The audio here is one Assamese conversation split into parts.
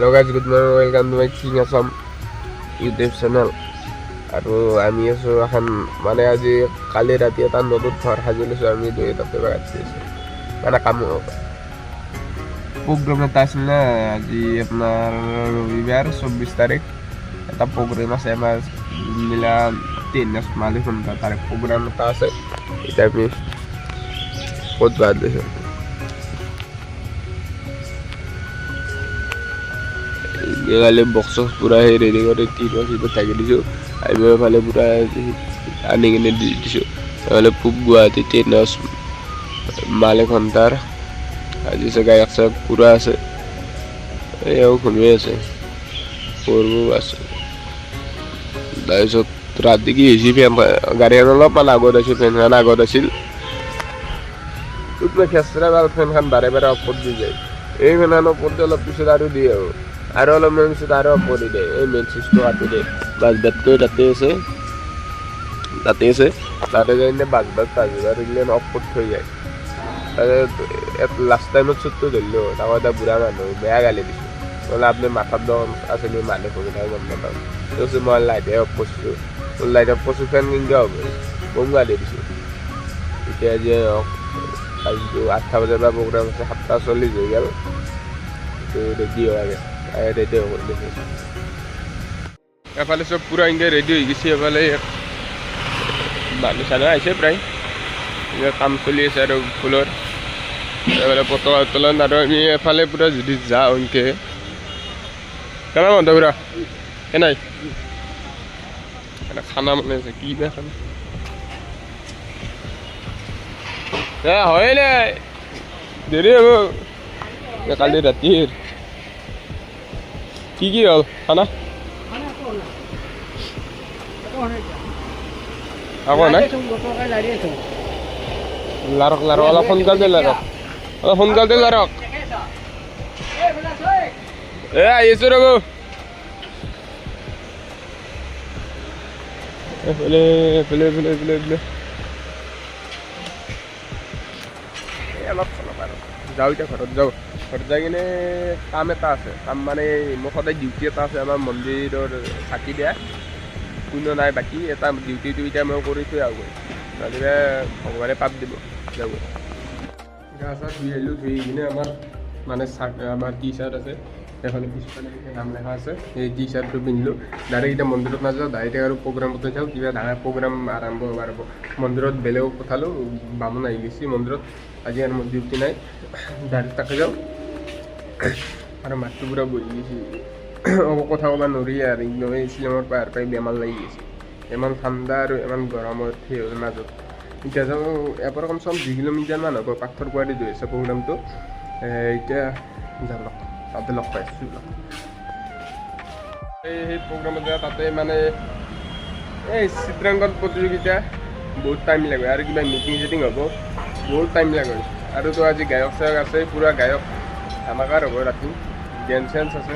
Hello guys, good morning, welcome to my King Assam YouTube channel. আৰু আমি আছোঁ এখন মানে আজি কালি ৰাতি এটা নতুন ঘৰ সাজি লৈছোঁ আমি দুই তাতে বাগাইছোঁ মানে কাম প্ৰগ্ৰাম এটা আছিল না আজি আপোনাৰ ৰবিবাৰ 24 তাৰিখ এটা প্ৰগ্ৰাম আছে আমাৰ মিলা 3 মালিক ঘণ্টা তাৰ প্ৰগ্ৰাম এটা আছে এতিয়া আমি ক'ত বাদ লৈছোঁ গালে বক্স পুৰা ৰেডি কৰি টিটো থাকি দিছোঁ আমি এফালে পুৰা আনি কিনে দি দিছোঁ এফালে পূব গুৱাহাটী ট্ৰেইন মালিক ঘণ্টাৰ আজি গায়ক চায়ক পুৰা আছে এও শুনি আছে কৰিব আছে তাৰপিছত ৰাতি কি হৈছে ফেন গাড়ীখন অলপমান আগত আছিল ফেনখন আগত আছিল খেচৰা ভাল ফেনখন বাৰে বাৰে অফ কৰি দি যায় এই ফেনখন ওপৰত অলপ পিছত আৰু দিয়ে আৰু অলপমান পিছত আৰু অফ কৰি দিয়ে এই মেইন চুইচটো কাটি দিয়ে বাছ বেটকৈ তাতে আছে তাতে যাই কিনে বাছ এইগিলান অফ কৰি থৈ যায় লাষ্ট টাইমত চুটটো ধৰিলোঁ ডাঙৰ এটা বুঢ়া মানুহ বেয়া গালি দিছোঁ নহ'লে আপুনি মাথাত দম আছিল মানুহ সুবিধা গম নাপাওঁ কৈছোঁ মই লাইটে অফ কৰিছোঁ লাইট অফ কৰিছোঁ ফেন কিনকে হ'ব বম গালি দিছোঁ এতিয়া যে আজিতো 8টা বজাৰ পৰা প্ৰগ্ৰাম আছে 7:40 হৈ গ'ল ৰেডি হোৱাকৈ ৰেডি হ'ব দেখি এফালে চব পুৰা ইংগে ৰেডি হৈ গৈছে এফালে মানুহ চানুহ আহিছে প্ৰায় কাম চলি আছে আৰু ফুলৰ এফালে পতকা উত্তোলন আৰু আমি এফালে পুৰা যদি যাওঁ ইনকে কেনে বন্ধ পুৰা কেনাই খানা মানে আছে কি বেয়া খানা হয় নে দেৰি হ'ব কালি ৰাতিৰ কি হ'ল খানা আকৌ নাই লাৰক অলপ সোনকালে লাৰক আহিছোঁ ৰ'ব এইফালে অলপ চলপ আৰু যাওঁ এতিয়া ঘৰত যাই কিনে কাম এটা আছে কাম মানে মোৰ সদায় ডিউটি এটা আছে আমাৰ মন্দিৰৰ চাকি দিয়া কোনো নাই বাকী এটা ডিউটিটো এতিয়া মই কৰি থৈ আহোঁ নহ'লে ভগৱানে পাপ দিব যাব গা চা ধুই আহিলোঁ ধুই কিনে আমাৰ মানে আমাৰ টি চাৰ্ট আছে সেইফালে পিছফালে নাম লেখা আছে সেই টি চাৰ্টটো পিন্ধিলোঁ ডাইৰেক্ট এতিয়া মন্দিৰত নাযাওঁ ডাইৰেক্ট আৰু প্ৰগ্ৰামতে যাওঁ কিবা ডাঙৰ প্ৰগ্ৰাম আৰম্ভ হ'ব পাৰিব মন্দিৰত বেলেগক পঠালোঁ বামুণ আহি গৈছে মন্দিৰত আজি আৰু মোৰ ডিউটি নাই ডাইৰেক্ট তাকে যাওঁ আৰু মাতটো পুৰা বহি গৈছে কথা ক'ব নোৱাৰি আৰু একদম এই শ্বিলঙৰ পাহাৰ পাই বেমাৰ লাগি গৈছে ইমান ঠাণ্ডা আৰু ইমান গৰমত সেই মাজত এতিয়া যাওঁ ইয়াৰ পৰা কমচে কম 2 কিলোমিটাৰমান হ'ব পাথৰ গুৱাহাটীত হৈ আছে প্ৰগ্ৰামটো এতিয়া যাওঁ তাতে লগ পাইছোঁ সেই প্ৰগ্ৰামত যাওঁ তাতে মানে এই চিত্ৰাংকন প্ৰতিযোগিতা বহুত টাইম লাগে আৰু কিবা মিটিং চিটিং হ'ব বহুত টাইম লাগে আৰুতো আজি গায়ক চায়ক আছে পুৰা গায়ক ধামাকাৰ হ'ব ৰাতি ডেন্স চেন্স আছে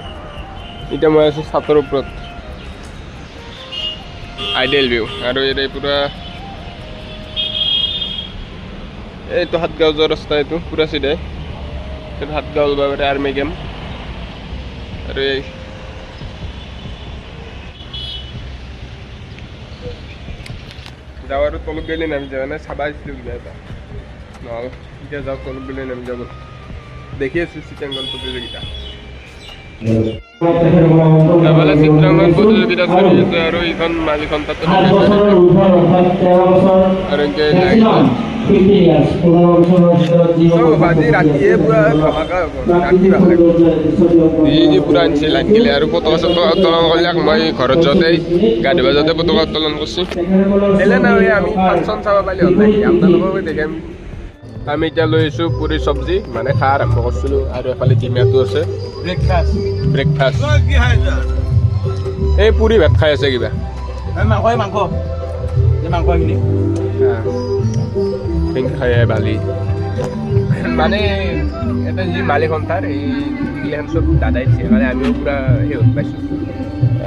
এতিয়া মই আছোঁ ছাতৰ ওপৰত আইডিয়েল ভিউ আৰু এই পুৰা এইটো হাতগাঁও যোৱা ৰাস্তা এইটো পুৰা চিধাই এইটো হাতগাঁও ওলাব পাৰে আৰ্মি কেম্প আৰু এই যাওঁ আৰু তলত গ'লে নামি যাওঁ মানে চাব আহিছিলোঁ কিবা এটা নহ'ল এতিয়া যাওঁ তলত গ'লে নামি যাব দেখি আছোঁ চিত্ৰাংকন প্ৰতিযোগিতা এফালে চিত্ৰাংকন প্ৰতিযোগিতা চলি আছে আৰু এইখন মালিখন তাতে আৰু এনেকৈ আজি ৰাতিয়ে পুৰা ধমাকা হ'ব ৰাতি ভাল লাগিব যি পুৰা আনিছে লাইন গেলে আৰু পতকা চতকা উত্তোলন কৰিলে মই ঘৰত যাওঁতেই গা ধুব যাওঁতে পতকা উত্তোলন কৰিছোঁ বেলেগ নহয় আমি ফাংচন চাব পাৰিলে হ'ল নেকি আপোনালোকক দেখিম আমি এতিয়া লৈ আহিছোঁ পুৰি চব্জি মানে খাই আৰম্ভ কৰিছিলোঁ আৰু এফালে ডিমাটো আছে ব্ৰেকফাষ্ট এই পুৰি ভাত খাই আছে কিবা মাংসখিনি খাই বালি মানে এটা যি মালিক ঘণ্টাৰ এইগিলাখন চব দাদাই দিছে কাৰণে আমিও পুৰা সেই পাইছোঁ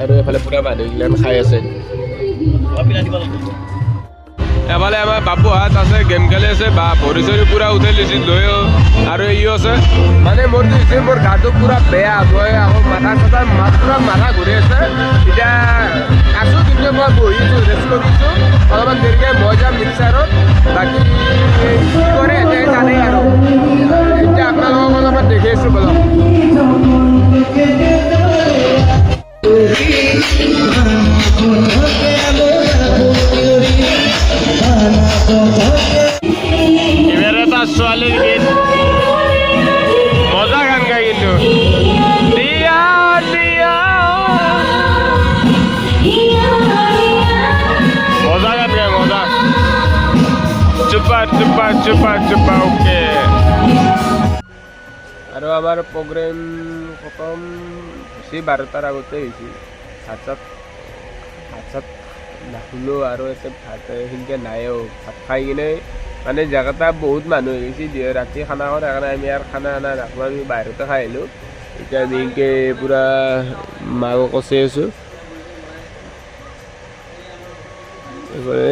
আৰু এফালে পুৰা মানুহগিলাখন খাই আছে এফালে আমাৰ বাবুহাত আছে গেম খেলি আছে বা ভৰি চৰি পুৰা উঠাই লৈছিল লৈও আৰু ইও আছে মানে মোৰ কি হৈছে মোৰ গাটো পুৰা বেয়া মই আকৌ মাথা ঘূৰি আছে এতিয়া আছোঁ কিন্তু মই বহিছোঁ ৰেষ্ট কৰিছোঁ অলপমান দেৰিকৈ মই যাম মিক্সাৰত বাকী কি কৰে এতিয়া জানেই আৰু এতিয়া আপোনালোকক অলপমান দেখি আছোঁ বলক এবাৰ এটা ছোৱালীৰ গীত মজা গান গাই কিন্তু দিয়া দিয়া মজা গান গায় মজা চুপা চুপা চুপা চুপা ওকে আৰু আমাৰ প্ৰগ্ৰেম খতম হৈছে 12টাৰ আগতে হৈছে ভাত চাত নাখিলোঁ আৰু এতে ভাত সেনেকৈ নাইও ভাত খাই কিনে মানে জেগাটা বহুত মানুহ হৈ গৈছে ৰাতি খানা খোৱা কাৰণে আমি আৰু খানা নাখোঁ আমি বাহিৰতে খাই আহিলোঁ এতিয়া আমি এনেকৈ পূৰা মাংস কচি আছোঁ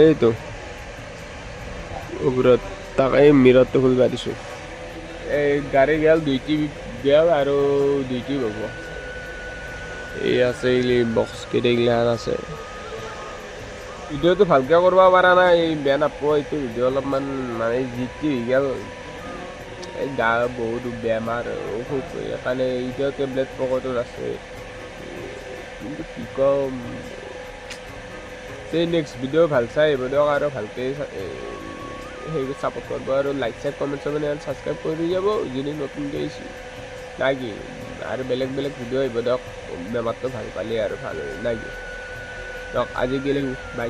এইটো ওপৰত তাকে মিৰৰটো খুলিব দিছোঁ এই গাড়ী গেল 2টি গেল আৰু 2টি পাব এই আছে এই বক্স কেইটাগিলাখান আছে ভিডিঅ'টো ভালকৈ কৰিব পৰা নাই বেয়া নাপাব এইটো ভিডিঅ' অলপমান মানে জিতি হৈ গ'ল এই গা বহুত বেমাৰ অসুখ সেইকাৰণে এতিয়া টেবলেট পকেটত আছে কিন্তু কি ক'ম সেই নেক্সট ভিডিঅ' ভাল চাই আহিব দিয়ক আৰু ভালকৈ সেই ছাপোৰ্ট কৰিব আৰু লাইক চাইক কমেণ্ট চমেণ্ট ছাবস্ক্ৰাইব কৰি যাব যদি নতুনকৈ আহিছোঁ নাই কি আৰু বেলেগ ভিডিঅ' আহিব দিয়ক বেমাৰটো ভাল পালে আৰু ভাল নাই কি দিয়ক আজি গ'লে বাই